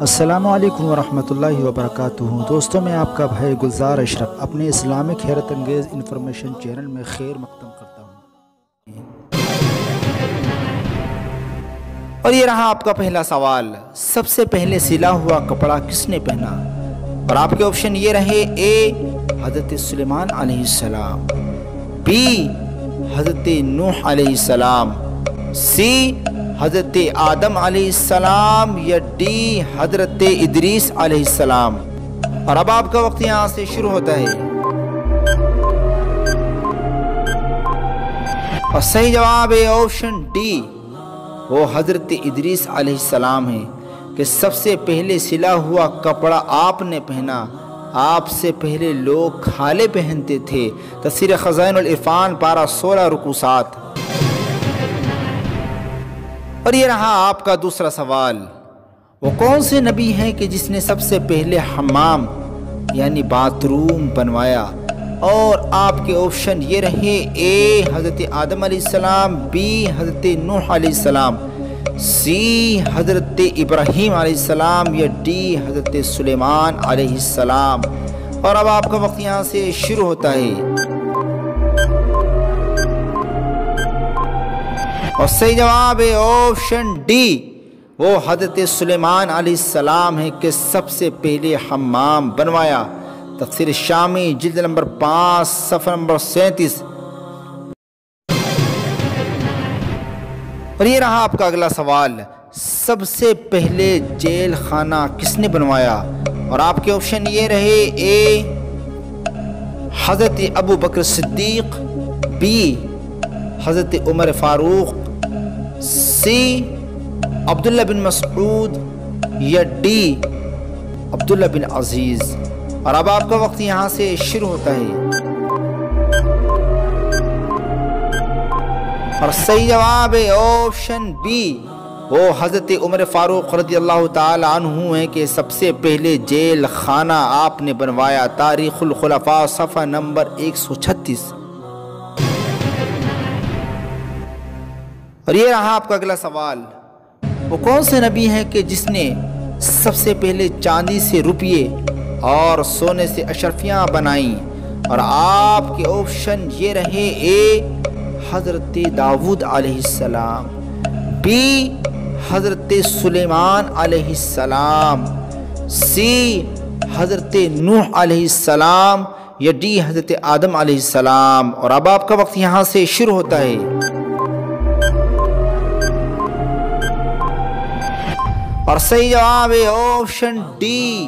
السلام علیکم ورحمۃ اللہ وبرکاتہ۔ دوستوں، میں آپ کا بھائی گلزار اشرف اپنے اسلامک حیرت انگیز انفارمیشن چینل میں خیر مقدم کرتا ہوں۔ اور یہ رہا آپ کا پہلا سوال، سب سے پہلے سلا ہوا کپڑا کس نے پہنا؟ اور آپ کے آپشن یہ رہے: اے حضرت سلیمان علیہ السلام، بی حضرت نوح علیہ السلام، سی حضرت آدم علیہ السلام، یا ڈی حضرت ادریس علیہ السلام۔ اور اب آپ کا وقت یہاں سے شروع ہوتا ہے، اور صحیح جواب ہے آپشن ڈی، وہ حضرت ادریس علیہ السلام ہے کہ سب سے پہلے سلا ہوا کپڑا آپ نے پہنا۔ آپ سے پہلے لوگ کھالے پہنتے تھے۔ تفسیر خزائن العرفان پارہ 16 رکوع 7۔ اور یہ رہا آپ کا دوسرا سوال، وہ کون سے نبی ہیں کہ جس نے سب سے پہلے حمام یعنی باتھ روم بنوایا؟ اور آپ کے آپشن یہ رہے: اے حضرت آدم علیہ السلام، بی حضرت نوح علیہ السلام، سی حضرت ابراہیم علیہ السلام، یا ڈی حضرت سلیمان علیہ السلام۔ اور اب آپ کا وقت یہاں سے شروع ہوتا ہے، اور صحیح جواب ہے آپشن ڈی، وہ حضرت سلیمان علیہ السلام ہے کہ سب سے پہلے حمام بنوایا۔ تفسیر شامی جلد نمبر 5 صفحہ نمبر 37۔ اور یہ رہا آپ کا اگلا سوال، سب سے پہلے جیل خانہ کس نے بنوایا؟ اور آپ کے آپشن یہ رہے: اے حضرت ابو بکر صدیق، بی حضرت عمر فاروق، سی عبداللہ بن مسعود، یا ڈی عبداللہ بن عزیز۔ اور اب آپ کا وقت یہاں سے شروع ہوتا ہے، اور صحیح جواب ہے آپشن بی، وہ حضرت عمر فاروق رضی اللہ تعالی عنہ ہیں کہ سب سے پہلے جیل خانہ آپ نے بنوایا۔ تاریخ الخلفاء صفحہ نمبر 136۔ اور یہ رہا آپ کا اگلا سوال، وہ کون سے نبی ہیں کہ جس نے سب سے پہلے چاندی سے روپیے اور سونے سے اشرفیاں بنائیں؟ اور آپ کے آپشن یہ رہے: اے حضرت داؤد علیہ السلام، بی حضرت سلیمان علیہ السلام، سی حضرت نوح علیہ السلام، یا ڈی حضرت آدم علیہ السلام۔ اور اب آپ کا وقت یہاں سے شروع ہوتا ہے، اور صحیح جواب ہے آپشن ڈی،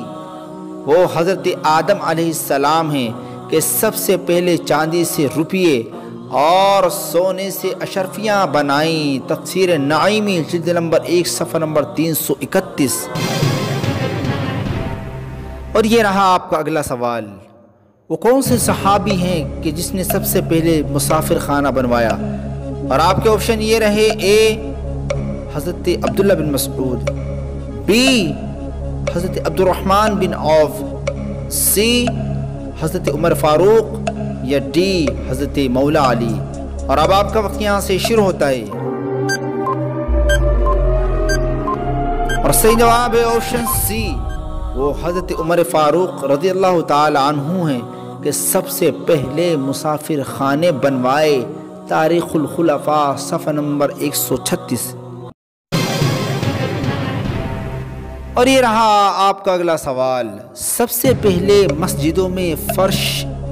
وہ حضرت آدم علیہ السلام ہیں کہ سب سے پہلے چاندی سے روپیے اور سونے سے اشرفیاں بنائیں۔ تفسیر نعیمی جلد نمبر 1 صفحہ نمبر 331۔ اور یہ رہا آپ کا اگلا سوال، وہ کون سے صحابی ہیں کہ جس نے سب سے پہلے مسافر خانہ بنوایا؟ اور آپ کے آپشن یہ رہے: اے حضرت عبداللہ بن مسعود، بی حضرت عبد الرحمن بن عوف، سی حضرت عمر فاروق، یا ڈی حضرت مولا علی۔ اور اب آپ کا وقت یہاں سے شروع ہوتا ہے، اور صحیح جواب ہے آپشن سی، وہ حضرت عمر فاروق رضی اللہ تعالی عنہ ہیں کہ سب سے پہلے مسافر خانے بنوائے۔ تاریخ الخلفاء صفحہ نمبر 136۔ اور یہ رہا آپ کا اگلا سوال، سب سے پہلے مسجدوں میں فرش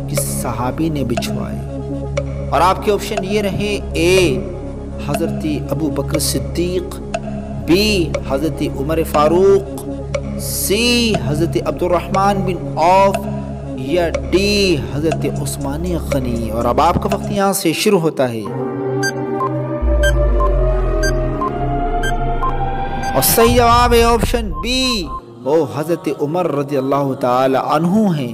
کس صحابی نے بچھوائے؟ اور آپ کے آپشن یہ رہے: اے حضرت ابو بکر صدیق، بی حضرت عمر فاروق، سی حضرت عبد الرحمن بن عوف، یا ڈی حضرت عثمان غنی۔ اور اب آپ کا وقت یہاں سے شروع ہوتا ہے، اور صحیح جواب ہے آپشن بی، وہ حضرت عمر رضی اللہ تعالی عنہ ہیں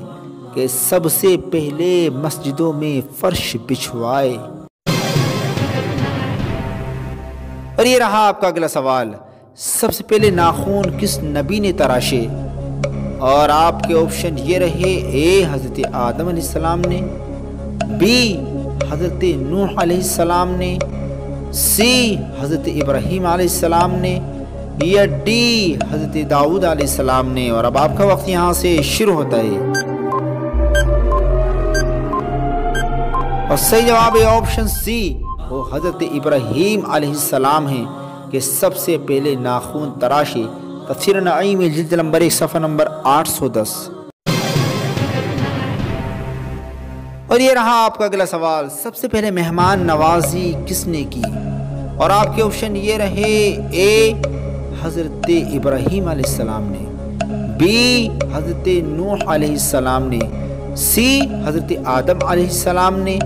کہ سب سے پہلے مسجدوں میں فرش بچھوائے۔ اور یہ رہا آپ کا اگلا سوال، سب سے پہلے ناخن کس نبی نے تراشے؟ اور آپ کے آپشن یہ رہے: اے حضرت آدم علیہ السلام نے، بی حضرت نوح علیہ السلام نے، سی حضرت ابراہیم علیہ السلام نے، یا ڈی حضرت داؤد علیہ السلام نے؟ اور اب آپ کا وقت یہاں سے شروع ہوتا ہے۔ اور صحیح جواب ہے آپشن سی، وہ حضرت ابراہیم علیہ السلام ہیں کہ سب سے پہلے ناخون تراشے۔ تفسیر نعیم جلد نمبر 1 صفحہ نمبر 810۔ اور یہ رہا آپ کا اگلا سوال، سب سے پہلے مہمان نوازی کس نے کی؟ اور آپ کے آپشن یہ رہے، اے حضرت ابراہیم علیہ السلام نے، بی حضرت نوح علیہ السلام نے، سی حضرت آدم علیہ السلام نے،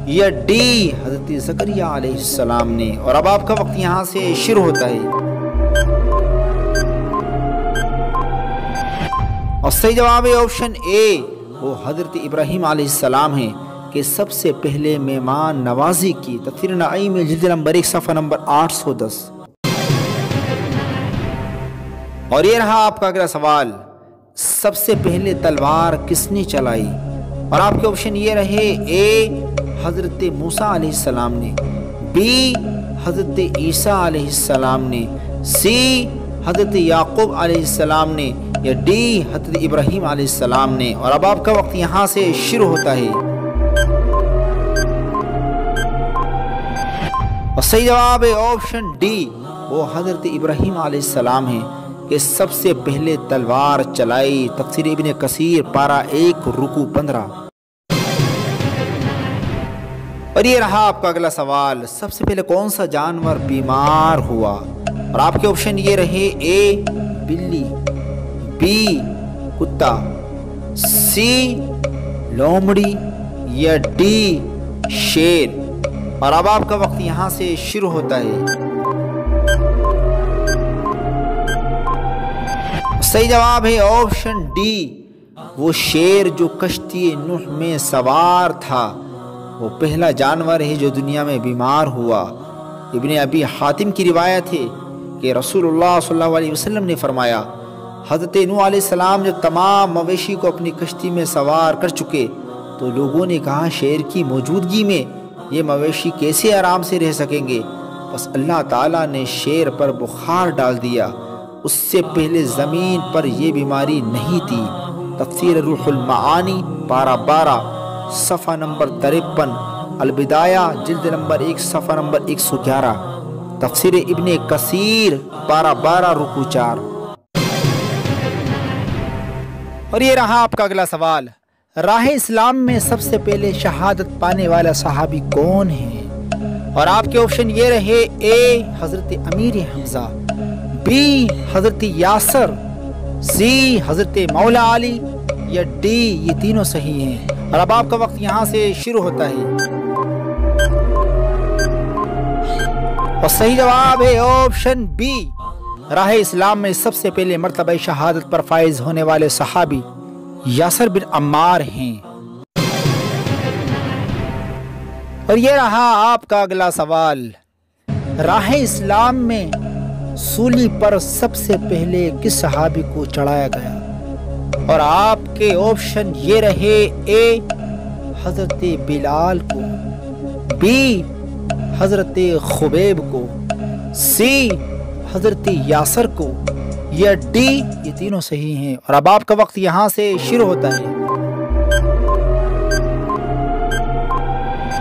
یا ڈی حضرت زکریا علیہ السلام نے؟ اور اب آپ کا وقت یہاں سے شروع ہوتا ہے۔ اور صحیح جواب ہے آپشن اے، وہ حضرت ابراہیم علیہ السلام ہیں کہ سب سے پہلے مہمان نوازی کی۔ تفسیر نعیم جلد نمبر 1 صفحہ نمبر 810۔ اور یہ رہا آپ کا اگلا سوال، سب سے پہلے تلوار کس نے چلائی؟ اور آپ کے آپشن یہ رہے، اے حضرت موسیٰ علیہ السلام نے، بی حضرت عیسیٰ علیہ السلام نے، سی حضرت یعقوب علیہ السلام نے، یا ڈی حضرت ابراہیم علیہ السلام نے؟ اور اب آپ کا وقت یہاں سے شروع ہوتا ہے۔ اور صحیح جواب ہے آپشن ڈی، وہ حضرت ابراہیم علیہ السلام ہیں کہ سب سے پہلے تلوار چلائی۔ تفسیر ابن کثیر پارہ 1 رکوع 15۔ اور یہ رہا آپ کا اگلا سوال، سب سے پہلے کون سا جانور بیمار ہوا؟ اور آپ کے آپشن یہ رہے، اے بلی، بی کتا، سی لومڑی، یا ڈی شیر؟ اور اب آپ کا وقت یہاں سے شروع ہوتا ہے۔ صحیح جواب ہے آپشن ڈی، وہ شیر جو کشتی نوح میں سوار تھا، وہ پہلا جانور ہے جو دنیا میں بیمار ہوا۔ ابن ابی حاتم کی روایت ہے کہ رسول اللہ صلی اللہ علیہ وسلم نے فرمایا، حضرت نوح علیہ السلام جب تمام مویشی کو اپنی کشتی میں سوار کر چکے تو لوگوں نے کہا، شیر کی موجودگی میں یہ مویشی کیسے آرام سے رہ سکیں گے؟ بس اللہ تعالیٰ نے شیر پر بخار ڈال دیا، اس سے پہلے زمین پر یہ بیماری نہیں تھی۔ تفسیر روح المعانی پارہ 12 صفحہ نمبر 53، البدایہ جلد نمبر 1 صفحہ نمبر 111، تفسیر ابن کثیر پارہ 12 رکوع 4۔ اور یہ رہا آپ کا اگلا سوال، راہ اسلام میں سب سے پہلے شہادت پانے والا صحابی کون ہے؟ اور آپ کے آپشن یہ رہے، اے حضرت امیر حمزہ، بی حضرت یاسر، سی حضرت مولا علی، یا ڈی یہ تینوں صحیح ہیں۔ اور اب آپ کا وقت یہاں سے شروع ہوتا ہے۔ اور صحیح جواب ہے آپشن بی، راہ اسلام میں سب سے پہلے مرتبہ شہادت پر فائز ہونے والے صحابی یاسر بن عمار ہیں۔ اور یہ رہا آپ کا اگلا سوال، راہ اسلام میں سولی پر سب سے پہلے کس صحابی کو چڑھایا گیا؟ اور آپ کے آپشن یہ رہے، اے حضرت بلال کو، بی حضرت خبیب کو، سی حضرت یاسر کو، یا ڈی یہ تینوں صحیح ہیں۔ اور اب آپ کا وقت یہاں سے شروع ہوتا ہے۔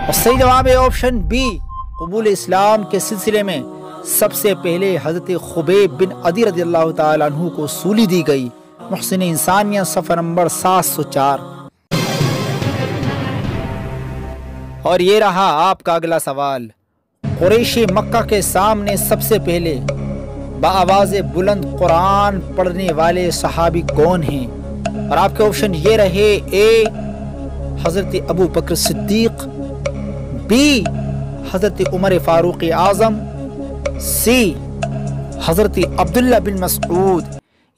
اور صحیح جواب ہے آپشن بی، قبول اسلام کے سلسلے میں سب سے پہلے حضرت خبیب بن عدی رضی اللہ تعالیٰ عنہ کو سولی دی گئی۔ محسن انسانیہ صفحہ نمبر 704۔ اور یہ رہا آپ کا اگلا سوال، قریش مکہ کے سامنے سب سے پہلے بآواز بلند قرآن پڑھنے والے صحابی کون ہیں؟ اور آپ کے آپشن یہ رہے، اے حضرت ابو بکر صدیق، بی حضرت عمر فاروق اعظم، سی حضرت عبداللہ بن مسعود،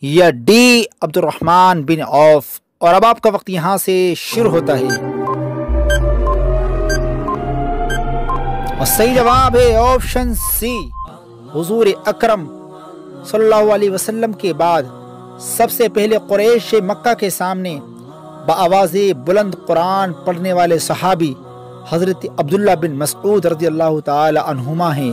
یا ڈی عبد الرحمن بن عوف۔ اور اب آپ کا وقت یہاں سے شروع ہوتا ہے۔ اور صحیح جواب ہے آپشن سی، حضور اکرم صلی اللہ علیہ وسلم کے بعد سب سے پہلے قریش مکہ کے سامنے بآواز بلند قرآن پڑھنے والے صحابی حضرت عبداللہ بن مسعود رضی اللہ تعالی عنہما ہیں۔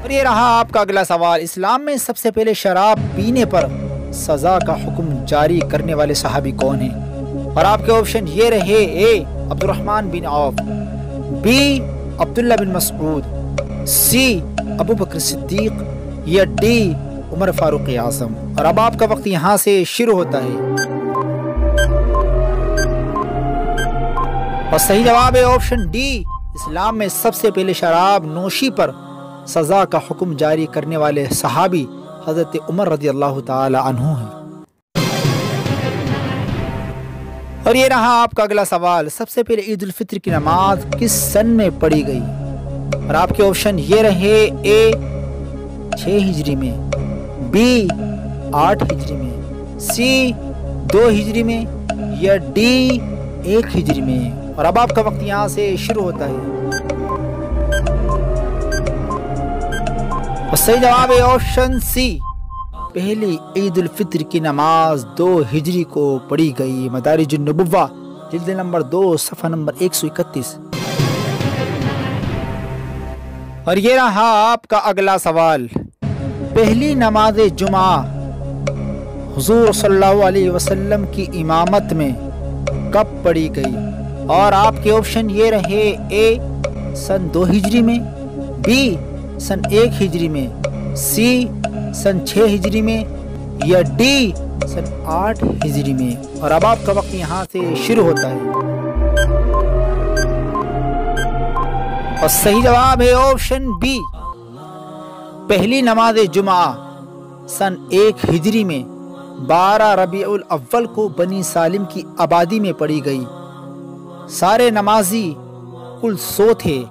اور یہ رہا آپ کا اگلا سوال، اسلام میں سب سے پہلے شراب پینے پر سزا کا حکم جاری کرنے والے صحابی کون ہیں؟ اور آپ کے آپشن یہ رہے، اے عبد الرحمن بن عوف، بی عبداللہ بن مسعود، سی ابو بکر صدیق، یا ڈی عمر فاروق اعظم۔ اور اب آپ کا وقت یہاں سے شروع ہوتا ہے اور صحیح جواب ہے آپشن ڈی، اسلام میں سب سے پہلے شراب نوشی پر سزا کا حکم جاری کرنے والے صحابی حضرت عمر رضی اللہ تعالی عنہ ہیں۔ اور یہ رہا آپ کا اگلا سوال، سب سے پہلے عید الفطر کی نماز کس سن میں پڑھی گئی؟ اور آپ کے آپشن یہ رہے، اے 6 ہجری میں، بی 8 ہجری میں، سی 2 ہجری میں، یا ڈی 1 ہجری میں۔ اور اب آپ کا وقت یہاں سے شروع ہوتا ہے اور صحیح جواب ہے آپشن سی، پہلی عید الفطر کی نماز 2 ہجری کو پڑھی گئی۔ مدارج النبوہ جلد نمبر 2 صفحہ نمبر 131۔ اور یہ رہا آپ کا اگلا سوال، پہلی نماز جمعہ حضور صلی اللہ علیہ وسلم کی امامت میں کب پڑھی گئی؟ اور آپ کے آپشن یہ رہے، اے سن 2 ہجری میں، بی سن 1 ہجری میں، سی سن 6 ہجری میں، یا ڈی سن 8 ہجری میں۔ اور اب آپ کا وقت یہاں سے شروع ہوتا ہے اور صحیح جواب ہے آپشن بی، پہلی نماز جمعہ سن 1 ہجری میں 12 ربیع الاول کو بنی سالم کی آبادی میں پڑھی گئی۔ سارے نمازی کل 100 تھے۔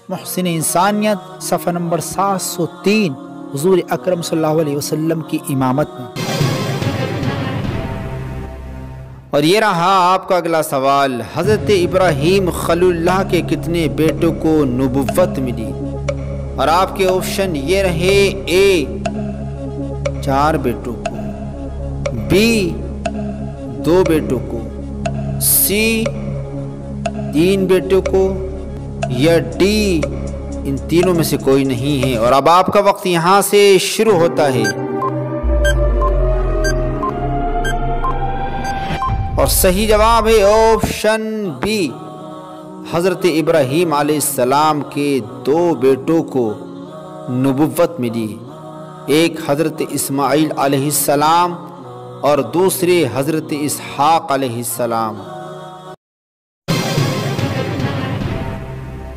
محسن انسانیت صفحہ نمبر 703، حضور اکرم صلی اللہ علیہ وسلم کی امامت میں۔ اور یہ رہا آپ کا اگلا سوال، حضرت ابراہیم خلیل اللہ کے کتنے بیٹوں کو نبوت ملی؟ اور آپ کے آپشن یہ رہے، اے 4 بیٹوں کو، بی 2 بیٹوں کو، سی 3 بیٹوں کو، یا ڈی ان تینوں میں سے کوئی نہیں ہے۔ اور اب آپ کا وقت یہاں سے شروع ہوتا ہے اور صحیح جواب ہے آپشن بی، حضرت ابراہیم علیہ السلام کے 2 بیٹوں کو نبوت ملی، ایک حضرت اسماعیل علیہ السلام اور دوسرے حضرت اسحاق علیہ السلام۔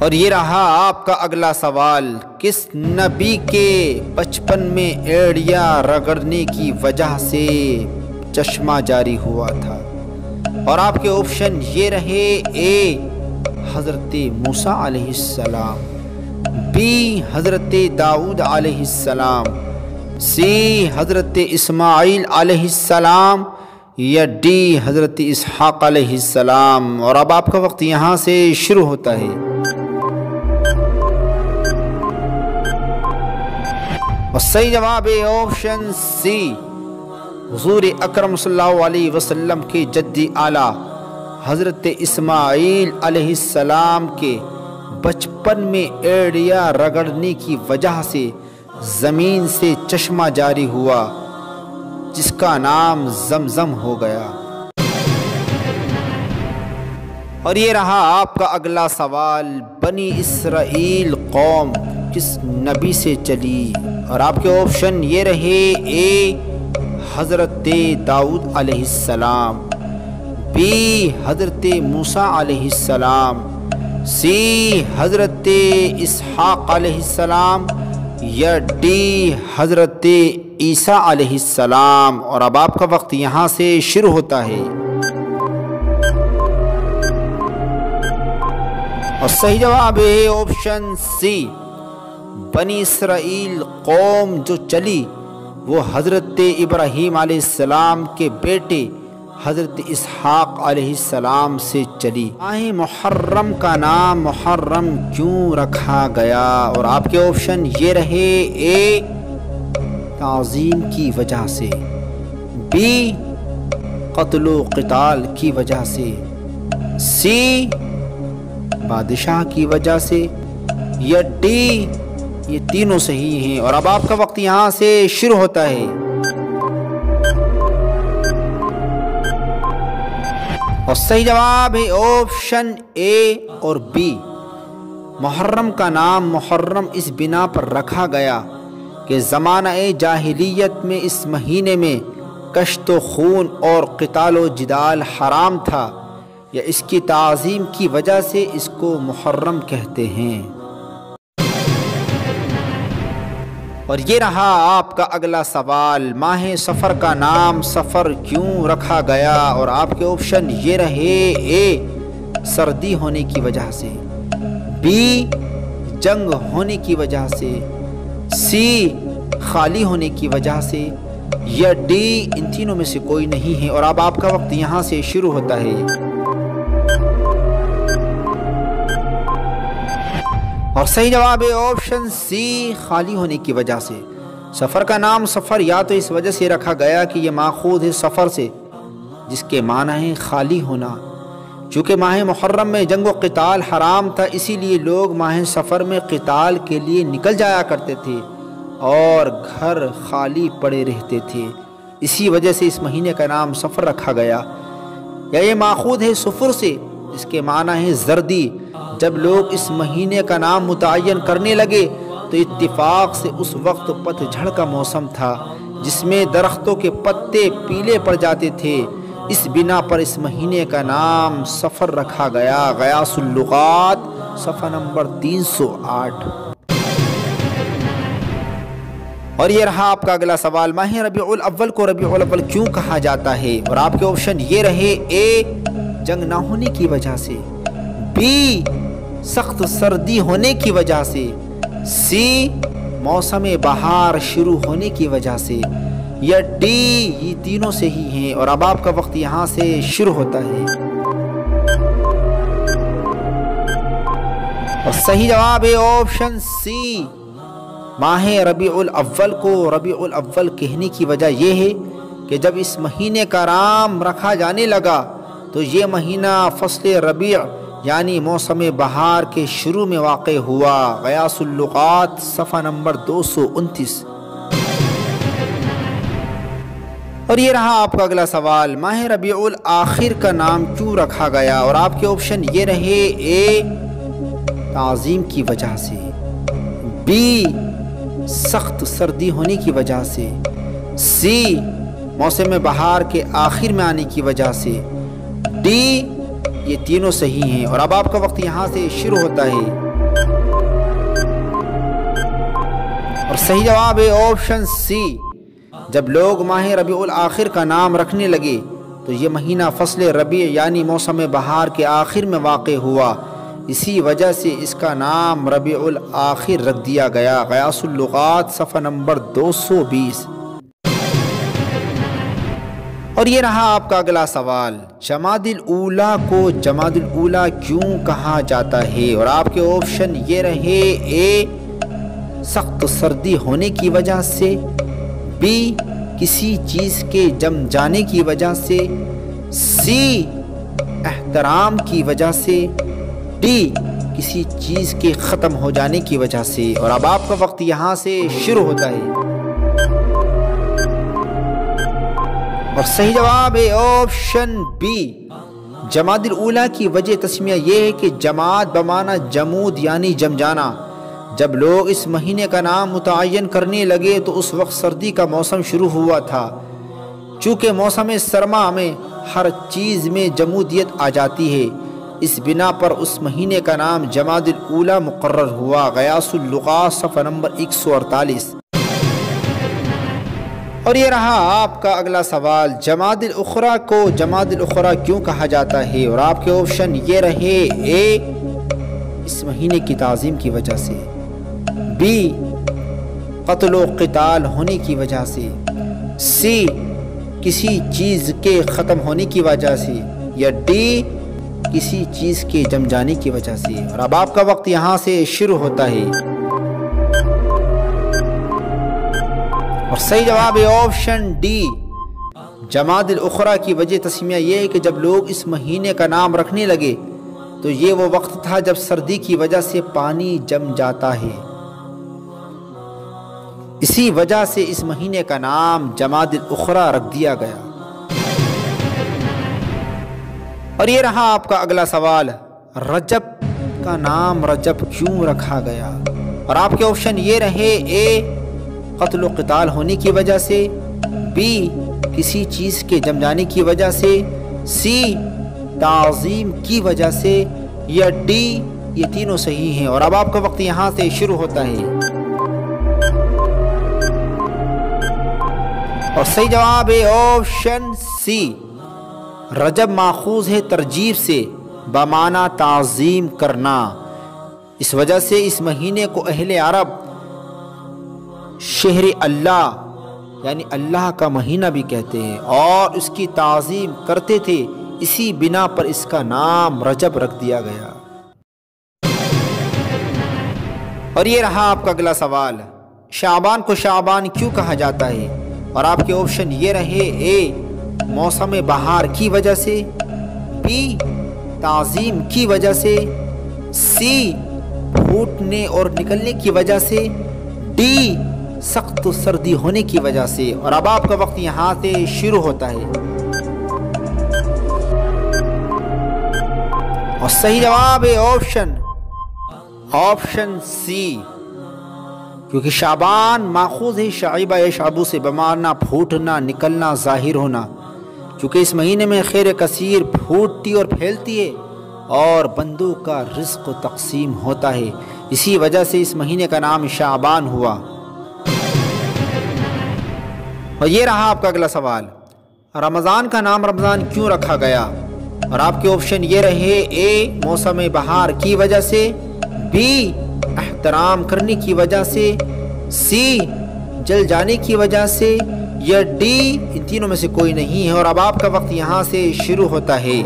اور یہ رہا آپ کا اگلا سوال، کس نبی کے بچپن میں ایڑیا رگڑنے کی وجہ سے چشمہ جاری ہوا تھا؟ اور آپ کے آپشن یہ رہے، اے حضرت موسیٰ علیہ السلام، بی حضرت داؤد علیہ السلام، سی حضرت اسماعیل علیہ السلام، یا ڈی حضرت اسحاق علیہ السلام۔ اور اب آپ کا وقت یہاں سے شروع ہوتا ہے اور صحیح جواب ہے آپشن سی، حضور اکرم صلی اللہ علیہ وسلم کے جدی اعلیٰ حضرت اسماعیل علیہ السلام کے بچپن میں ایڑیا رگڑنے کی وجہ سے زمین سے چشمہ جاری ہوا جس کا نام زمزم ہو گیا۔ اور یہ رہا آپ کا اگلا سوال، بنی اسرائیل قوم کس نبی سے چلی؟ اور آپ کے آپشن یہ رہے، اے حضرت داؤد علیہ السلام، بی حضرت موسیٰ علیہ السلام، سی حضرت اسحاق علیہ السلام، یا ڈی حضرت عیسیٰ علیہ السلام۔ اور اب آپ کا وقت یہاں سے شروع ہوتا ہے اور صحیح جواب ہے آپشن سی، بنی اسرائیل قوم جو چلی وہ حضرت ابراہیم علیہ السلام کے بیٹے حضرت اسحاق علیہ السلام سے چلی۔ ماہ محرم کا نام محرم کیوں رکھا گیا؟ اور آپ کے آپشن یہ رہے، اے تعظیم کی وجہ سے، بی قتل و قتال کی وجہ سے، سی بادشاہ کی وجہ سے، یا ڈی یہ تینوں صحیح ہیں اور اب آپ کا وقت یہاں سے شروع ہوتا ہے۔ اور صحیح جواب ہے آپشن اے اور بی۔ محرم کا نام محرم اس بنا پر رکھا گیا کہ زمانہ جاہلیت میں اس مہینے میں کشت و خون اور قتال و جدال حرام تھا، یا اس کی تعظیم کی وجہ سے اس کو محرم کہتے ہیں۔ اور یہ رہا آپ کا اگلا سوال، ماہ سفر کا نام سفر کیوں رکھا گیا؟ اور آپ کے آپشن یہ رہے، اے سردی ہونے کی وجہ سے، بی جنگ ہونے کی وجہ سے، سی خالی ہونے کی وجہ سے، یا ڈی ان تینوں میں سے کوئی نہیں ہے۔ اور اب آپ کا وقت یہاں سے شروع ہوتا ہے۔ اور صحیح جواب ہے آپشن سی خالی ہونے کی وجہ سے۔ سفر کا نام سفر یا تو اس وجہ سے رکھا گیا کہ یہ ماخوذ ہے سفر سے، جس کے معنی ہے خالی ہونا۔ چونکہ ماہ محرم میں جنگ و قتال حرام تھا، اسی لیے لوگ ماہ سفر میں قتال کے لیے نکل جایا کرتے تھے اور گھر خالی پڑے رہتے تھے، اسی وجہ سے اس مہینے کا نام سفر رکھا گیا۔ یا یہ ماخوذ ہے سفر سے، اس کے معنی ہے زردی۔ جب لوگ اس مہینے کا نام متعین کرنے لگے تو اتفاق سے اس وقت پت جھڑ کا موسم تھا، جس میں درختوں کے پتے پیلے پڑ جاتے تھے، اس بنا پر اس مہینے کا نام سفر رکھا گیا۔ غیاث اللغات صفحہ نمبر 308۔ اور یہ رہا آپ کا اگلا سوال، ماہ ربیع الاول کو ربیع الاول کیوں کہا جاتا ہے؟ اور آپ کے آپشن یہ رہے، اے جنگ نہ ہونے کی وجہ سے، بی سخت سردی ہونے کی وجہ سے، سی موسم بہار شروع ہونے کی وجہ سے، یا ڈی یہ تینوں سے ہی ہیں۔ اور اب آپ کا وقت یہاں سے شروع ہوتا ہے۔ اور صحیح جواب ہے آپشن سی، ماہ ربیع الاول کو ربیع الاول کہنے کی وجہ یہ ہے کہ جب اس مہینے کا نام رکھا جانے لگا تو یہ مہینہ فصل ربیع یعنی موسم بہار کے شروع میں واقع ہوا۔ غیاث اللغات صفحہ نمبر 229۔ اور یہ رہا آپ کا اگلا سوال، ماہ ربیع الاخر کا نام کیوں رکھا گیا؟ اور آپ کے آپشن یہ رہے، اے تعظیم کی وجہ سے، بی سخت سردی ہونے کی وجہ سے، سی موسم بہار کے آخر میں آنے کی وجہ سے، ڈی یہ تینوں صحیح ہیں۔ اور اب آپ کا وقت یہاں سے شروع ہوتا ہے۔ اور صحیح جواب ہے آپشن سی، جب لوگ ماہ ربیع الاخر کا نام رکھنے لگے تو یہ مہینہ فصل ربیع یعنی موسم بہار کے آخر میں واقع ہوا، اسی وجہ سے اس کا نام ربیع الاخر رکھ دیا گیا۔ غیاث اللغات صفحہ نمبر 220۔ اور یہ رہا آپ کا اگلا سوال، جمادی الاولیٰ کو جمادی الاولیٰ کیوں کہا جاتا ہے؟ اور آپ کے آپشن یہ رہے، اے سخت سردی ہونے کی وجہ سے، بی کسی چیز کے جم جانے کی وجہ سے، سی احترام کی وجہ سے، ڈی کسی چیز کے ختم ہو جانے کی وجہ سے۔ اور اب آپ کا وقت یہاں سے شروع ہوتا ہے۔ اور صحیح جواب ہے آپشن بی، جمادی الاولیٰ کی وجہ تسمیہ یہ ہے کہ جماد بمعنی جمود یعنی جم جانا۔ جب لوگ اس مہینے کا نام متعین کرنے لگے تو اس وقت سردی کا موسم شروع ہوا تھا، چونکہ موسم سرما میں ہر چیز میں جمودیت آ جاتی ہے، اس بنا پر اس مہینے کا نام جمادی الاولیٰ مقرر ہوا۔ غیاث اللغات صفحہ نمبر 148۔ اور یہ رہا آپ کا اگلا سوال، جمادی الاخری کو جمادی الاخری کیوں کہا جاتا ہے؟ اور آپ کے آپشن یہ رہے، اے اس مہینے کی تعظیم کی وجہ سے، بی قتل و قتال ہونے کی وجہ سے، سی کسی چیز کے ختم ہونے کی وجہ سے، یا ڈی کسی چیز کے جم جانے کی وجہ سے۔ اور اب آپ کا وقت یہاں سے شروع ہوتا ہے۔ اور صحیح جواب ہے آپشن ڈی، جمادی الاخری کی وجہ تسمیہ یہ ہے کہ جب لوگ اس مہینے کا نام رکھنے لگے تو یہ وہ وقت تھا جب سردی کی وجہ سے پانی جم جاتا ہے، اسی وجہ سے اس مہینے کا نام جمادی الاخری رکھ دیا گیا۔ اور یہ رہا آپ کا اگلا سوال، رجب کا نام رجب کیوں رکھا گیا؟ اور آپ کے آپشن یہ رہے، اے قتل و قتال ہونے کی وجہ سے، بی کسی چیز کے جم جانے کی وجہ سے، سی تعظیم کی وجہ سے، یا ڈی یہ تینوں صحیح ہیں۔ اور اب آپ کا وقت یہاں سے شروع ہوتا ہے، اور صحیح جواب ہے آپشن سی، رجب ماخوذ ہے ترجیب سے بمعنی تعظیم کرنا۔ اس وجہ سے اس مہینے کو اہل عرب شہر اللہ یعنی اللہ کا مہینہ بھی کہتے ہیں، اور اس کی تعظیم کرتے تھے، اسی بنا پر اس کا نام رجب رکھ دیا گیا۔ اور یہ رہا آپ کا اگلا سوال، شعبان کو شعبان کیوں کہا جاتا ہے؟ اور آپ کے آپشن یہ رہے، اے موسم بہار کی وجہ سے، بی تعظیم کی وجہ سے، سی پھوٹنے اور نکلنے کی وجہ سے، ڈی سخت سردی ہونے کی وجہ سے۔ اور اب آپ کا وقت یہاں سے شروع ہوتا ہے، اور صحیح جواب ہے آپشن سی، کیونکہ شعبان ماخوذ ہے شعیبہ یشعبو سے بمعنی پھوٹنا، نکلنا، ظاہر ہونا، چونکہ اس مہینے میں خیر کثیر پھوٹتی اور پھیلتی ہے اور بندوں کا رزق تقسیم ہوتا ہے، اسی وجہ سے اس مہینے کا نام شعبان ہوا۔ اور یہ رہا آپ کا اگلا سوال، رمضان کا نام رمضان کیوں رکھا گیا؟ اور آپ کے آپشن یہ رہے، اے موسم بہار کی وجہ سے، بی احترام کرنے کی وجہ سے، سی جل جانے کی وجہ سے، یا ڈی ان تینوں میں سے کوئی نہیں ہے۔ اور اب آپ کا وقت یہاں سے شروع ہوتا ہے،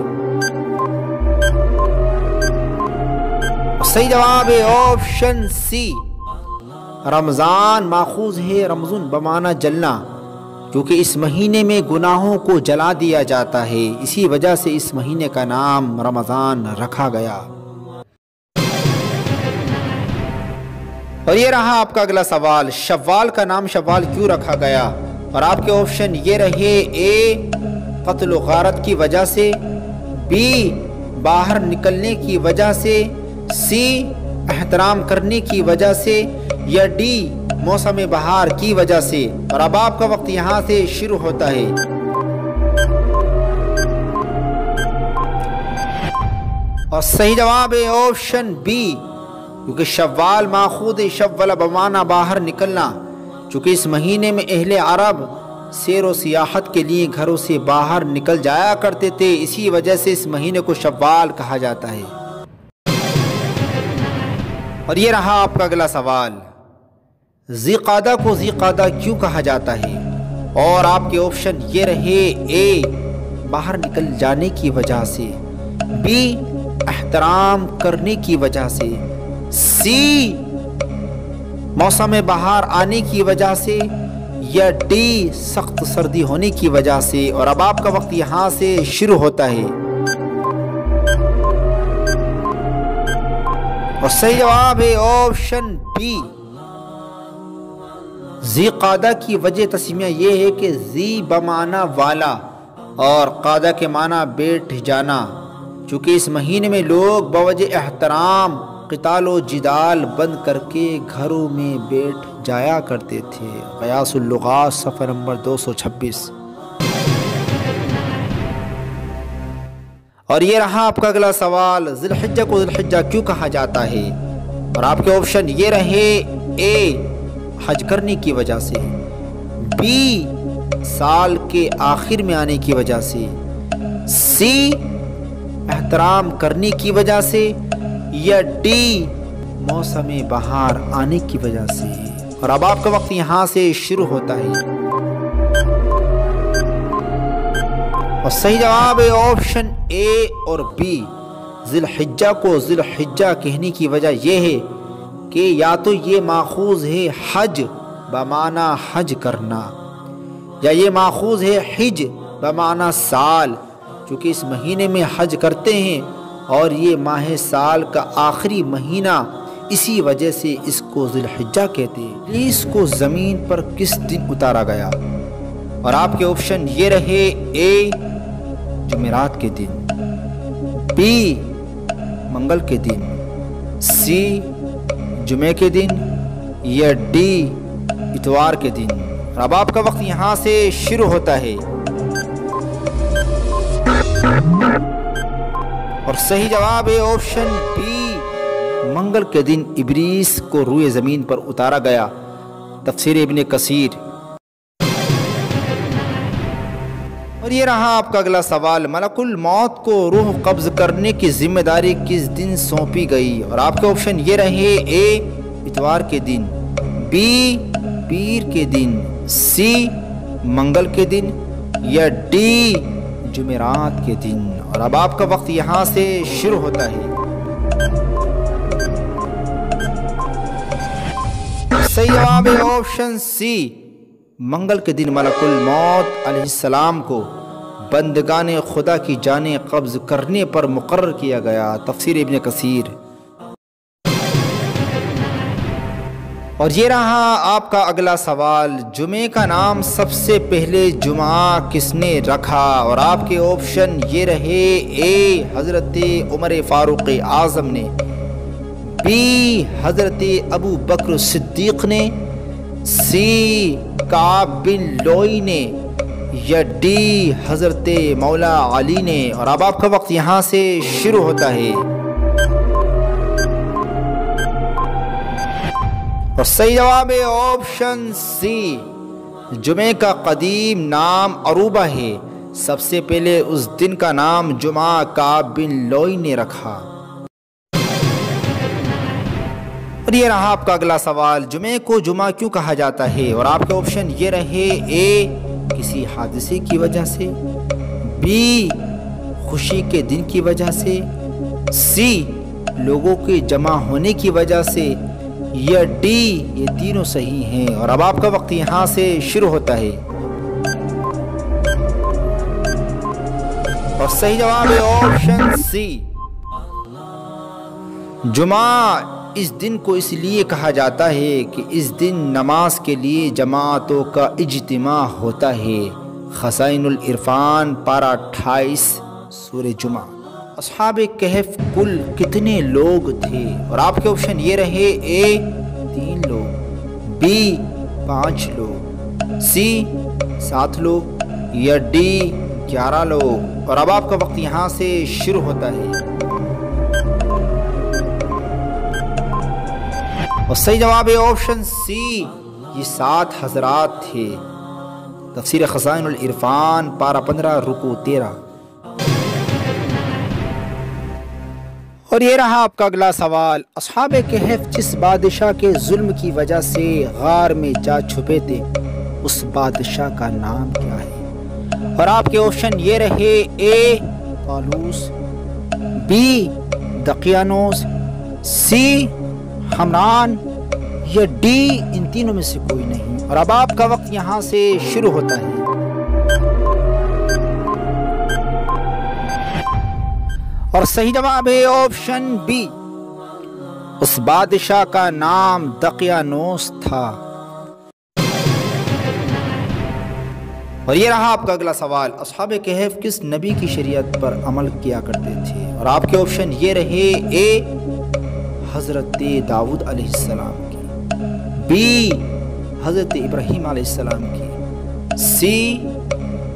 صحیح جواب ہے آپشن سی، رمضان ماخوذ ہے رمضن بمعنی جلنا، کیونکہ اس مہینے میں گناہوں کو جلا دیا جاتا ہے، اسی وجہ سے اس مہینے کا نام رمضان رکھا گیا۔ اور یہ رہا آپ کا اگلا سوال، شوال کا نام شوال کیوں رکھا گیا؟ اور آپ کے آپشن یہ رہے، اے قتل و غارت کی وجہ سے، بی باہر نکلنے کی وجہ سے، سی احترام کرنے کی وجہ سے، یا ڈی موسم بہار کی وجہ سے۔ اور اب آپ کا وقت یہاں سے شروع ہوتا ہے، اور صحیح جواب ہے آپشن بی، کیونکہ شوال ماخوذ شول بمعنی باہر نکلنا، چونکہ اس مہینے میں اہل عرب سیر و سیاحت کے لیے گھروں سے باہر نکل جایا کرتے تھے، اسی وجہ سے اس مہینے کو شوال کہا جاتا ہے۔ اور یہ رہا آپ کا اگلا سوال، ذی قعدہ کو ذی قعدہ کیوں کہا جاتا ہے؟ اور آپ کے آپشن یہ رہے، اے باہر نکل جانے کی وجہ سے، بی احترام کرنے کی وجہ سے، سی موسم بہار آنے کی وجہ سے، یا ڈی سخت سردی ہونے کی وجہ سے۔ اور اب آپ کا وقت یہاں سے شروع ہوتا ہے، اور صحیح جواب ہے آپشن بی، ذی قعدہ کی وجہ تسمیہ یہ ہے کہ ذی بمعنی والا اور قعدہ کے معنی بیٹھ جانا، چونکہ اس مہینے میں لوگ بوجہ احترام قتال و جدال بند کر کے گھروں میں بیٹھ جایا کرتے تھے۔ غیاث اللغات صفحہ نمبر 226۔ اور یہ رہا آپ کا اگلا سوال، ذی الحجہ کو ذی الحجہ کیوں کہا جاتا ہے؟ اور آپ کے آپشن یہ رہے، اے حج کرنے کی وجہ سے، بی سال کے آخر میں آنے کی وجہ سے، سی احترام کرنے کی وجہ سے، یا ڈی موسم بہار آنے کی وجہ سے۔ اور اب آپ کا وقت یہاں سے شروع ہوتا ہے، اور صحیح جواب ہے آپشن اے اور بی، ذی الحجہ کو ذی الحجہ کہنے کی وجہ یہ ہے کہ یا تو یہ ماخوذ ہے حج بمعنی حج کرنا، یا یہ ماخوذ ہے حج بمعنی سال، چونکہ اس مہینے میں حج کرتے ہیں اور یہ ماہ سال کا آخری مہینہ اسی وجہ سے اس کو ذی الحجہ کہتے ہیں۔ ابلیس کو زمین پر کس دن اتارا گیا؟ اور آپ کے آپشن یہ رہے: اے جمعرات کے دن، بی منگل کے دن، سی جمعے کے دن، یا ڈی اتوار کے دن۔ اور اب آپ کا وقت یہاں سے شروع ہوتا ہے، اور صحیح جواب ہے آپشن بی، منگل کے دن ابلیس کو روئے زمین پر اتارا گیا۔ تفسیر ابن کثیر۔ اور یہ رہا آپ کا اگلا سوال: ملک الموت کو روح قبض کرنے کی ذمہ داری کس دن سونپی گئی؟ اور آپ کے آپشن یہ رہے: اے اتوار کے دن، بی پیر کے دن، سی منگل کے دن، یا ڈی جمعرات کے دن۔ اور اب آپ کا وقت یہاں سے شروع ہوتا ہے۔ صحیح جواب ہے آپشن سی، منگل کے دن ملک الموت علیہ السلام کو بندگان خدا کی جانیں قبض کرنے پر مقرر کیا گیا۔ تفسیر ابن کثیر۔ اور یہ رہا آپ کا اگلا سوال: جمعے کا نام سب سے پہلے جمعہ کس نے رکھا؟ اور آپ کے آپشن یہ رہے: اے حضرت عمر فاروق اعظم نے، بی حضرت ابو بکر صدیق نے، سی کعب بن لوئی نے، یا ڈی حضرت مولا علی نے۔ اور اب آپ کا وقت یہاں سے شروع ہوتا ہے، اور صحیح جواب ہے آپشن سی، جمعے کا قدیم نام عروبہ ہے، سب سے پہلے اس دن کا نام جمعہ کعب بن لوئی نے رکھا۔ اور یہ رہا آپ کا اگلا سوال: جمعے کو جمعہ کیوں کہا جاتا ہے؟ اور آپ کے آپشن یہ رہے: اے کسی حادثے کی وجہ سے، بی خوشی کے دن کی وجہ سے، سی لوگوں کے جمع ہونے کی وجہ سے، یا ڈی یہ تینوں صحیح ہیں۔ اور اب آپ کا وقت یہاں سے شروع ہوتا ہے، اور صحیح جواب ہے آپشن سی، جمعہ اس دن کو اس لیے کہا جاتا ہے کہ اس دن نماز کے لیے جماعتوں کا اجتماع ہوتا ہے۔ خزائن العرفان پارہ 28 سورہ جمعہ۔ اصحاب کہف کل کتنے لوگ تھے؟ اور آپ کے آپشن یہ رہے: اے 3 لوگ، بی 5 لوگ، سی 7 لوگ، یا ڈی 11 لوگ۔ اور اب آپ کا وقت یہاں سے شروع ہوتا ہے، اور صحیح جواب ہے آپشن سی، یہ 7 حضرات تھے۔ تفسیر خزائن العرفان پارہ 15 رکوع 13۔ اور یہ رہا آپ کا اگلا سوال: اصحاب کہف جس بادشاہ کے ظلم کی وجہ سے غار میں جا چھپے تھے، اس بادشاہ کا نام کیا ہے؟ اور آپ کے آپشن یہ رہے: اے طالوس، بی دقیانوس، سی حمران، یا ڈی ان تینوں میں سے کوئی نہیں۔ اور اب آپ کا وقت یہاں سے شروع ہوتا ہے، اور صحیح جواب ہے آپشن بی، اس بادشاہ کا نام دقیانوس تھا۔ اور یہ رہا آپ کا اگلا سوال: اصحاب کہف کس نبی کی شریعت پر عمل کیا کرتے تھے؟ اور آپ کے آپشن یہ رہے: اے حضرت داؤد علیہ السلام کی، بی حضرت ابراہیم علیہ السلام کی، سی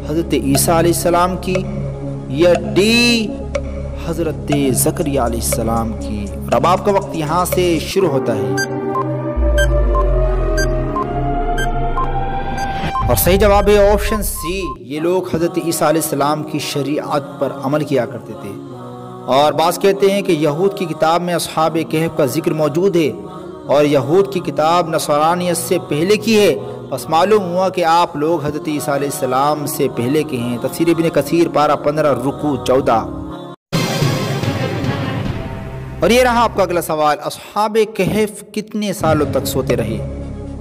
حضرت عیسیٰ علیہ السلام کی، یا ڈی حضرت زکریہ علیہ السلام کی۔ اور اب آپ کا وقت یہاں سے شروع ہوتا ہے، اور صحیح جواب ہے آپشن سی، یہ لوگ حضرت عیسیٰ علیہ السلام کی شریعت پر عمل کیا کرتے تھے۔ اور بعض کہتے ہیں کہ یہود کی کتاب میں اصحاب کہف کا ذکر موجود ہے، اور یہود کی کتاب نصرانیت سے پہلے کی ہے، بس معلوم ہوا کہ آپ لوگ حضرت عیسیٰ علیہ السلام سے پہلے کے ہیں۔ تفسیر ابن کثیر پارہ 15 رکوع 14۔ اور یہ رہا آپ کا اگلا سوال: اصحاب کہف کتنے سالوں تک سوتے رہے؟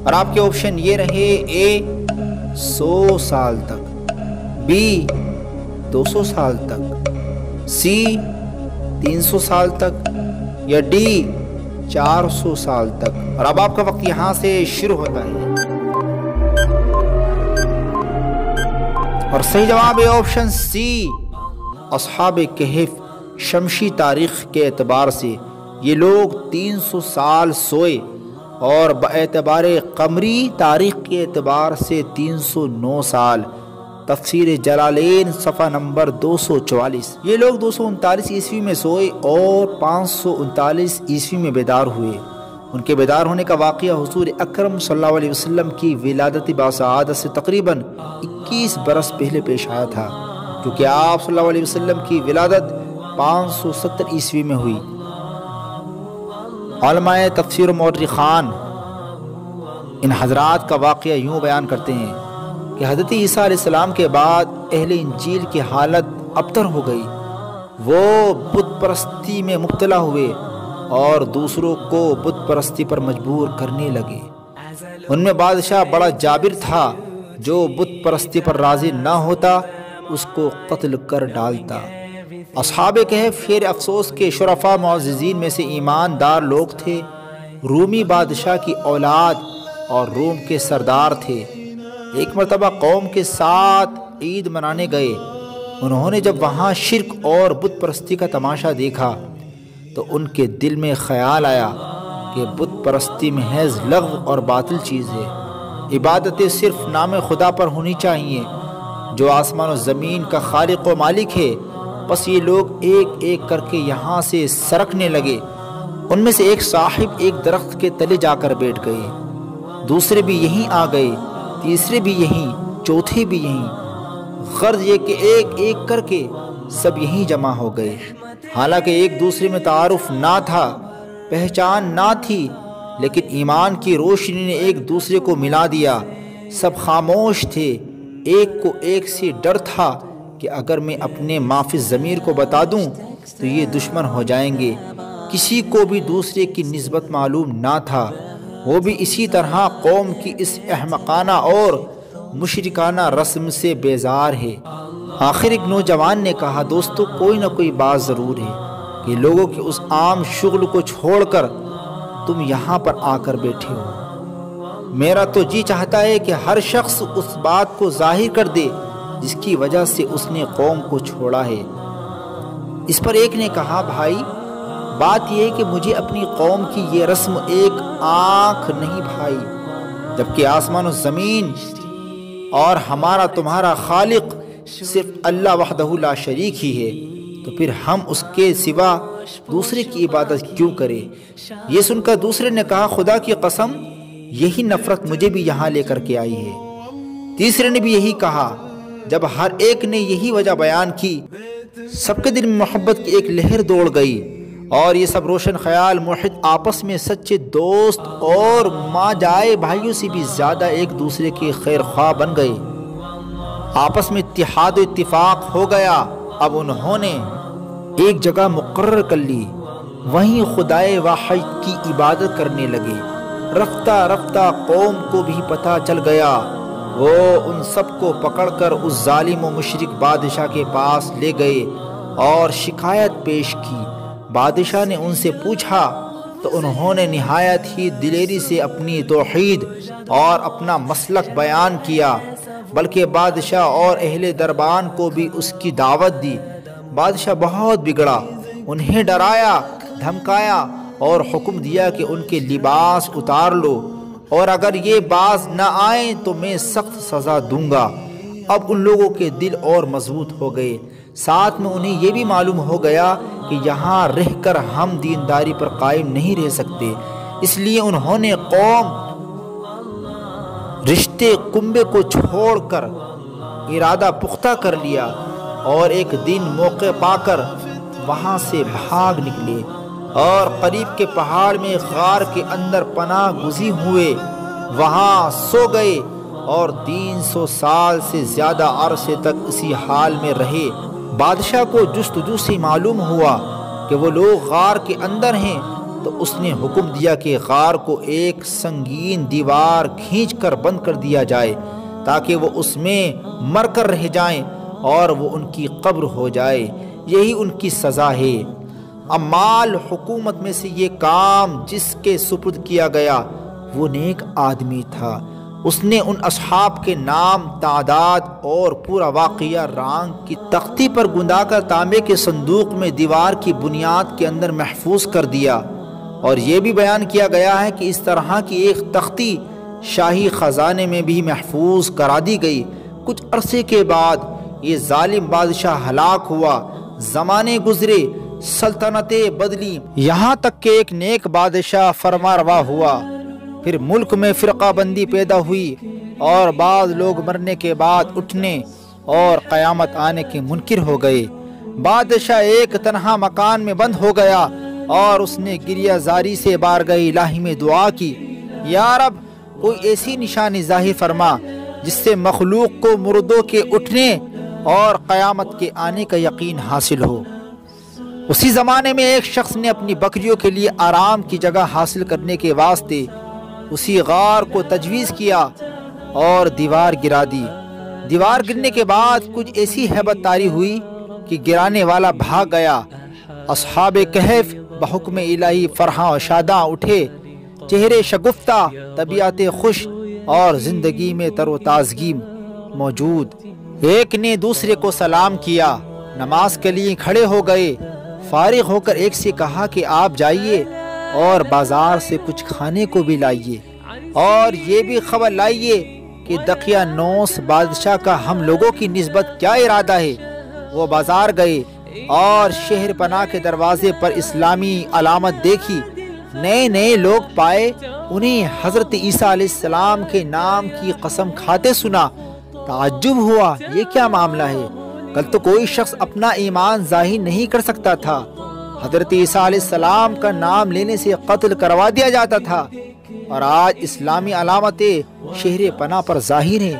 اور آپ کے آپشن یہ رہے: اے 100 سال تک، بی 200 سال تک، سی 300 سال تک، یا ڈی 400 سال تک۔ اور اب آپ کا وقت یہاں سے شروع ہوتا ہے اور صحیح جواب ہے آپشن سی، اصحاب کہف۔ شمسی تاریخ کے اعتبار سے یہ لوگ 300 سال سوئے اور باعتبار قمری تاریخ کے اعتبار سے 309 سال۔ تفسیر جلالین صفحہ نمبر 244۔ یہ لوگ 239 عیسوی میں سوئے اور 539 عیسوی میں بیدار ہوئے۔ ان کے بیدار ہونے کا واقعہ حضور اکرم صلی اللہ علیہ وسلم کی ولادت باسعادت سے تقریباً 21 برس پہلے پیش آیا تھا، کیونکہ آپ صلی اللہ علیہ وسلم کی ولادت 570 عیسوی میں ہوئی۔ علماء تفسیر و مورخان ان حضرات کا واقعہ یوں بیان کرتے ہیں کہ حضرت عیسیٰ علیہ السلام کے بعد اہل انجیل کی حالت ابتر ہو گئی۔ وہ بت پرستی میں مبتلا ہوئے اور دوسروں کو بت پرستی پر مجبور کرنے لگے۔ ان میں بادشاہ بڑا جابر تھا، جو بت پرستی پر راضی نہ ہوتا اس کو قتل کر ڈالتا۔ اصحاب کہف خیر افسوس کے شرفاء معززین میں سے ایماندار لوگ تھے، رومی بادشاہ کی اولاد اور روم کے سردار تھے۔ ایک مرتبہ قوم کے ساتھ عید منانے گئے۔ انہوں نے جب وہاں شرک اور بت پرستی کا تماشا دیکھا تو ان کے دل میں خیال آیا کہ بت پرستی محض لغو اور باطل چیز ہے۔ عبادتیں صرف نام خدا پر ہونی چاہیے جو آسمان و زمین کا خالق و مالک ہے۔ بس یہ لوگ ایک ایک کر کے یہاں سے سرکنے لگے۔ ان میں سے ایک صاحب ایک درخت کے تلے جا کر بیٹھ گئے، دوسرے بھی یہیں آ گئے، تیسرے بھی یہیں، چوتھے بھی یہیں۔ غرض یہ کہ ایک ایک کر کے سب یہیں جمع ہو گئے۔ حالانکہ ایک دوسرے میں تعارف نہ تھا، پہچان نہ تھی، لیکن ایمان کی روشنی نے ایک دوسرے کو ملا دیا۔ سب خاموش تھے۔ ایک کو ایک سے ڈر تھا کہ اگر میں اپنے معافی ضمیر کو بتا دوں تو یہ دشمن ہو جائیں گے۔ کسی کو بھی دوسرے کی نسبت معلوم نہ تھا، وہ بھی اسی طرح قوم کی اس احمقانہ اور مشرکانہ رسم سے بیزار ہے۔ آخر ایک نوجوان نے کہا، دوستو کوئی نہ کوئی بات ضرور ہے کہ لوگوں کے اس عام شغل کو چھوڑ کر تم یہاں پر آ کر بیٹھے ہو۔ میرا تو جی چاہتا ہے کہ ہر شخص اس بات کو ظاہر کر دے جس کی وجہ سے اس نے قوم کو چھوڑا ہے۔ اس پر ایک نے کہا، بھائی بات یہ ہے کہ مجھے اپنی قوم کی یہ رسم ایک آنکھ نہیں بھائی، جبکہ آسمان و زمین اور ہمارا تمہارا خالق صرف اللہ وحدہ لا شریک ہی ہے، تو پھر ہم اس کے سوا دوسرے کی عبادت کیوں کریں؟ یہ سن کر دوسرے نے کہا، خدا کی قسم یہی نفرت مجھے بھی یہاں لے کر کے آئی ہے۔ تیسرے نے بھی یہی کہا۔ جب ہر ایک نے یہی وجہ بیان کی، سب کے دل میں محبت کی ایک لہر دوڑ گئی اور یہ سب روشن خیال موحد آپس میں سچے دوست اور ماں جائے بھائیوں سے بھی زیادہ ایک دوسرے کے خیر خواہ بن گئے۔ آپس میں اتحاد و اتفاق ہو گیا۔ اب انہوں نے ایک جگہ مقرر کر لی، وہیں خدائے واحد کی عبادت کرنے لگے۔ رفتہ رفتہ قوم کو بھی پتہ چل گیا۔ وہ ان سب کو پکڑ کر اس ظالم و مشرک بادشاہ کے پاس لے گئے اور شکایت پیش کی۔ بادشاہ نے ان سے پوچھا تو انہوں نے نہایت ہی دلیری سے اپنی توحید اور اپنا مسلک بیان کیا، بلکہ بادشاہ اور اہل دربان کو بھی اس کی دعوت دی۔ بادشاہ بہت بگڑا، انہیں ڈرایا، دھمکایا اور حکم دیا کہ ان کے لباس اتار لو، اور اگر یہ باز نہ آئیں تو میں سخت سزا دوں گا۔ اب ان لوگوں کے دل اور مضبوط ہو گئے، ساتھ میں انہیں یہ بھی معلوم ہو گیا کہ یہاں رہ کر ہم دینداری پر قائم نہیں رہ سکتے، اس لیے انہوں نے قوم رشتے کنبے کو چھوڑ کر ارادہ پختہ کر لیا اور ایک دن موقع پا کر وہاں سے بھاگ نکلے اور قریب کے پہاڑ میں غار کے اندر پناہ گزین ہوئے، وہاں سو گئے اور 300 سال سے زیادہ عرصے تک اسی حال میں رہے۔ بادشاہ کو جستجو سے معلوم ہوا کہ وہ لوگ غار کے اندر ہیں، تو اس نے حکم دیا کہ غار کو ایک سنگین دیوار کھینچ کر بند کر دیا جائے تاکہ وہ اس میں مر کر رہ جائیں اور وہ ان کی قبر ہو جائے، یہی ان کی سزا ہے۔ اب مال حکومت میں سے یہ کام جس کے سپرد کیا گیا وہ نیک آدمی تھا۔ اس نے ان اصحاب کے نام، تعداد اور پورا واقعہ رانگ کی تختی پر گندا کر تانبے کے صندوق میں دیوار کی بنیاد کے اندر محفوظ کر دیا، اور یہ بھی بیان کیا گیا ہے کہ اس طرح کی ایک تختی شاہی خزانے میں بھی محفوظ کرا دی گئی۔ کچھ عرصے کے بعد یہ ظالم بادشاہ ہلاک ہوا، زمانے گزرے، سلطنتیں بدلی، یہاں تک کہ ایک نیک بادشاہ فرمانروا ہوا۔ پھر ملک میں فرقہ بندی پیدا ہوئی، اور بعض لوگ مرنے کے بعد اٹھنے اور قیامت آنے کے منکر ہو گئے۔ بادشاہ ایک تنہا مکان میں بند ہو گیا، اور اس نے گریہ زاری سے بارگاہ الہی میں دعا کی، یا رب کوئی ایسی نشانی ظاہر فرما جس سے مخلوق کو مردوں کے اٹھنے اور قیامت کے آنے کا یقین حاصل ہو۔ اسی زمانے میں ایک شخص نے اپنی بکریوں کے لیے آرام کی جگہ حاصل کرنے کے واسطے اسی غار کو تجویز کیا اور دیوار گرا دی۔ دیوار گرنے کے بعد کچھ ایسی ہیبت طاری ہوئی کہ گرانے والا بھاگ گیا۔ اصحاب کہف بحکم الہی فرحاں و شاداں اٹھے، چہرے شگفتہ، طبیعت خوش اور زندگی میں تر و تازگی موجود۔ ایک نے دوسرے کو سلام کیا، نماز کے لیے کھڑے ہو گئے۔ فارغ ہو کر ایک سے کہا کہ آپ جائیے اور بازار سے کچھ کھانے کو بھی لائیے، اور یہ بھی خبر لائیے کہ دقیانوس بادشاہ کا ہم لوگوں کی نسبت کیا ارادہ ہے۔ وہ بازار گئے اور شہر پناہ کے دروازے پر اسلامی علامت دیکھی، نئے نئے لوگ پائے، انہیں حضرت عیسیٰ علیہ السلام کے نام کی قسم کھاتے سنا۔ تعجب ہوا، یہ کیا معاملہ ہے؟ کل تو کوئی شخص اپنا ایمان ظاہر نہیں کر سکتا تھا، حضرت عیسیٰ علیہ السلام کا نام لینے سے قتل کروا دیا جاتا تھا، اور آج اسلامی علامتیں شہر پناہ پر ظاہر ہیں۔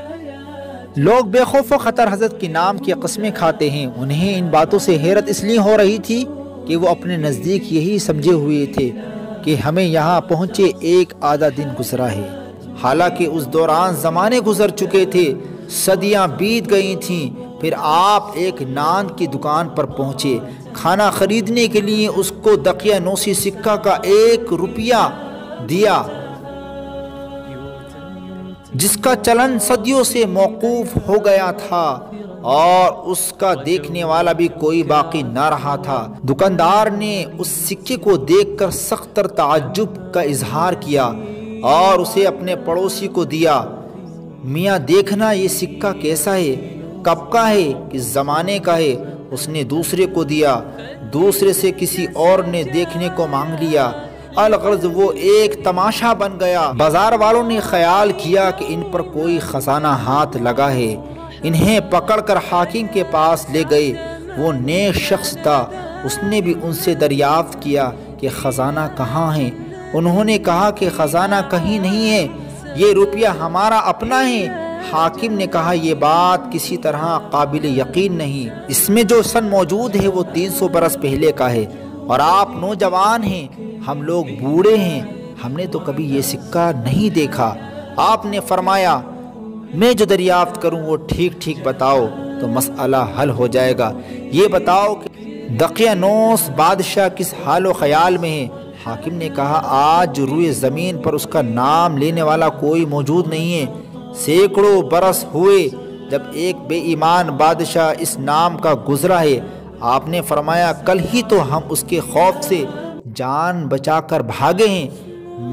لوگ بے خوف و خطر حضرت کے نام کی قسمیں کھاتے ہیں۔ انہیں ان باتوں سے حیرت اس لیے ہو رہی تھی کہ وہ اپنے نزدیک یہی سمجھے ہوئے تھے کہ ہمیں یہاں پہنچے ایک آدھا دن گزرا ہے، حالانکہ اس دوران زمانے گزر چکے تھے، صدیاں بیت گئی تھیں۔ پھر آپ ایک نان کی دکان پر پہنچے، کھانا خریدنے کے لیے اس کو دقیانوسی سکہ کا 1 روپیہ دیا، جس کا چلن صدیوں سے موقوف ہو گیا تھا، اور اس کا دیکھنے والا بھی کوئی باقی نہ رہا تھا۔ دکاندار نے اس سکے کو دیکھ کر سخت تر تعجب کا اظہار کیا اور اسے اپنے پڑوسی کو دیا۔ میاں دیکھنا یہ سکہ کیسا ہے، کب کا ہے، کس زمانے کا ہے؟ اس نے دوسرے کو دیا، دوسرے سے کسی اور نے دیکھنے کو مانگ لیا۔ الغرض وہ ایک تماشا بن گیا۔ بازار والوں نے خیال کیا کہ ان پر کوئی خزانہ ہاتھ لگا ہے، انہیں پکڑ کر حاکم کے پاس لے گئے۔ وہ نیک شخص تھا، اس نے بھی ان سے دریافت کیا کہ خزانہ کہاں ہے۔ انہوں نے کہا کہ خزانہ کہیں نہیں ہے، یہ روپیہ ہمارا اپنا ہے۔ حاکم نے کہا یہ بات کسی طرح قابل یقین نہیں، اس میں جو سن موجود ہے وہ 300 برس پہلے کا ہے، اور آپ نوجوان ہیں، ہم لوگ بوڑھے ہیں، ہم نے تو کبھی یہ سکہ نہیں دیکھا۔ آپ نے فرمایا میں جو دریافت کروں وہ ٹھیک ٹھیک بتاؤ تو مسئلہ حل ہو جائے گا۔ یہ بتاؤ کہ دقیانوس بادشاہ کس حال و خیال میں ہے؟ حاکم نے کہا آج روئے زمین پر اس کا نام لینے والا کوئی موجود نہیں ہے۔ سینکڑوں برس ہوئے جب ایک بے ایمان بادشاہ اس نام کا گزرا ہے۔ آپ نے فرمایا کل ہی تو ہم اس کے خوف سے جان بچا کر بھاگے ہیں۔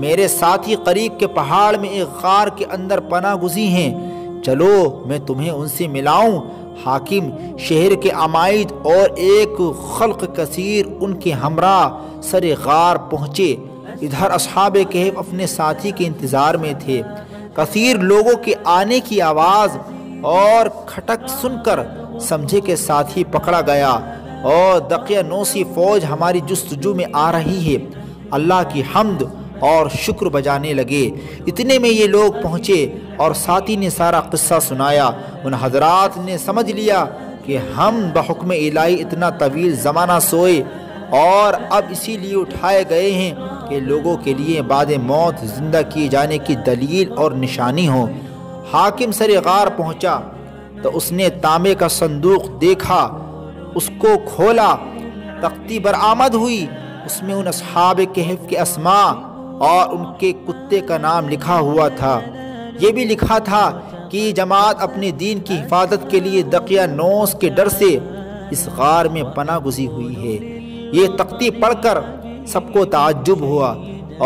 میرے ساتھی قریب کے پہاڑ میں ایک غار کے اندر پناہ گزین ہیں، چلو میں تمہیں ان سے ملاؤں۔ حاکم شہر کے عمائد اور ایک خلق کثیر ان کے ہمراہ سر غار پہنچے۔ ادھر اصحاب کہف اپنے ساتھی کے انتظار میں تھے۔ کثیر لوگوں کے آنے کی آواز اور کھٹک سن کر سمجھے کہ ساتھی پکڑا گیا اور دقیانوسی فوج ہماری جستجو میں آ رہی ہے۔ اللہ کی حمد اور شکر بجانے لگے۔ اتنے میں یہ لوگ پہنچے اور ساتھی نے سارا قصہ سنایا۔ ان حضرات نے سمجھ لیا کہ ہم بحکم الہی اتنا طویل زمانہ سوئے اور اب اسی لیے اٹھائے گئے ہیں کہ لوگوں کے لیے بعد موت زندہ کیے جانے کی دلیل اور نشانی ہو۔ حاکم سر غار پہنچا تو اس نے تانبے کا صندوق دیکھا، اس کو کھولا تختی برآمد ہوئی اس میں ان اصحاب کہف کے اسماء اور ان کے کتے کا نام لکھا ہوا تھا۔ یہ بھی لکھا تھا کہ یہ جماعت اپنے دین کی حفاظت کے لیے دقیانوس کے ڈر سے اس غار میں پناہ گزی ہوئی ہے۔ یہ تختی پڑھ کر سب کو تعجب ہوا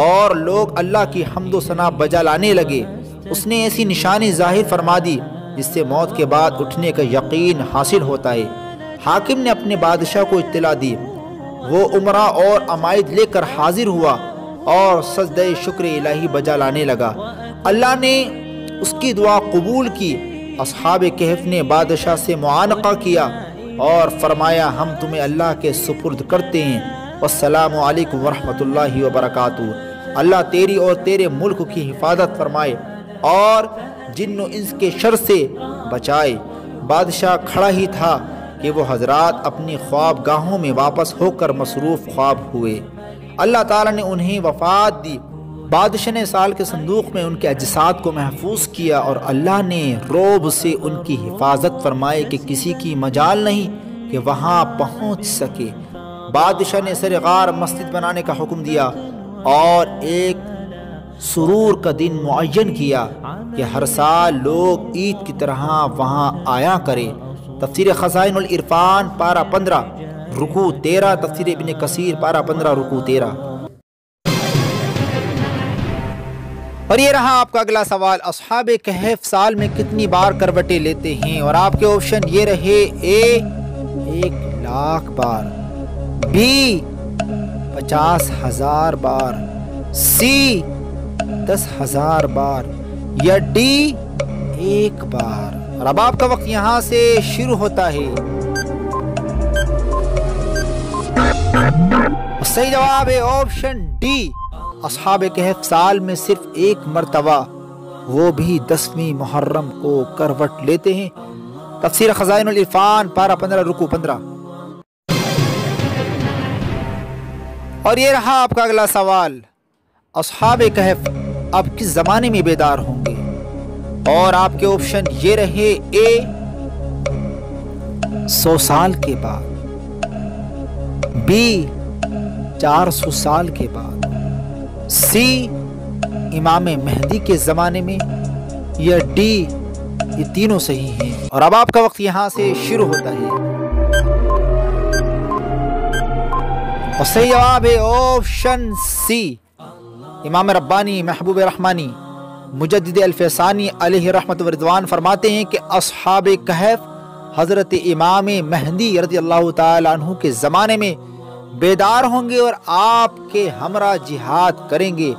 اور لوگ اللہ کی حمد و ثنا بجا لانے لگے۔ اس نے ایسی نشانی ظاہر فرما دی جس سے موت کے بعد اٹھنے کا یقین حاصل ہوتا ہے۔ حاکم نے اپنے بادشاہ کو اطلاع دی، وہ عمرہ اور عمائد لے کر حاضر ہوا اور سجدہ شکر الہی بجا لانے لگا۔ اللہ نے اس کی دعا قبول کی۔ اصحاب کہف نے بادشاہ سے معانقہ کیا اور فرمایا ہم تمہیں اللہ کے سپرد کرتے ہیں، والسلام علیکم ورحمۃ اللہ وبرکاتہ۔ اللہ تیری اور تیرے ملک کی حفاظت فرمائے اور جن و انس کے شر سے بچائے۔ بادشاہ کھڑا ہی تھا کہ وہ حضرات اپنی خواب گاہوں میں واپس ہو کر مصروف خواب ہوئے۔ اللہ تعالیٰ نے انہیں وفات دی۔ بادشاہ نے سال کے صندوق میں ان کے اجساد کو محفوظ کیا اور اللہ نے رعب سے ان کی حفاظت فرمائے کہ کسی کی مجال نہیں کہ وہاں پہنچ سکے۔ بادشاہ نے سر غار مسجد بنانے کا حکم دیا اور ایک سرور کا دن معین کیا کہ ہر سال لوگ عید کی طرح وہاں آیا کرے۔ تفسیر خزائن العرفان پارہ 15 رکوع 13، تفسیر ابن کثیر پارہ 15 رکوع 13۔ اور یہ رہا آپ کا اگلا سوال، اصحاب کہف سال میں کتنی بار کروٹیں لیتے ہیں؟ اور آپ کے آپشن یہ رہے، اے 1,00,000 بار، بی 50,000 بار، سی 10,000 بار، یا ڈی 1 بار۔ اور اب آپ کا وقت یہاں سے شروع ہوتا ہے۔ صحیح جواب ہے آپشن ڈی، اصحاب کہف سال میں صرف 1 مرتبہ، وہ بھی 10ویں محرم کو کروٹ لیتے ہیں۔ تفسیر خزائن العرفان پارہ 15 رکوع 15۔ اور یہ رہا آپ کا اگلا سوال، اصحاب کہف اب کس زمانے میں بیدار ہوں گے؟ اور آپ کے آپشن یہ رہے، اے 100 سال کے بعد، بی 400 سال کے بعد، سی امام مہدی کے زمانے میں، یا ڈی یہ تینوں صحیح ہیں۔ اور اب آپ کا وقت یہاں سے شروع ہوتا ہے۔ اور صحیح جواب ہے آپشن سی، امام ربانی محبوب رحمانی مجدد الفسانی علیہ رحمت و رضوان فرماتے ہیں کہ اصحاب کہف حضرت امام مہدی رضی اللہ تعالیٰ عنہ کے زمانے میں بیدار ہوں گے اور آپ کے ہمراہ جہاد کریں گے۔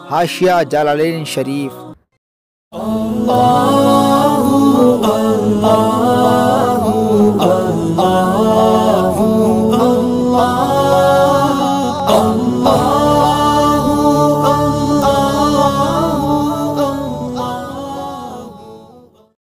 حاشیہ جلالین شریف۔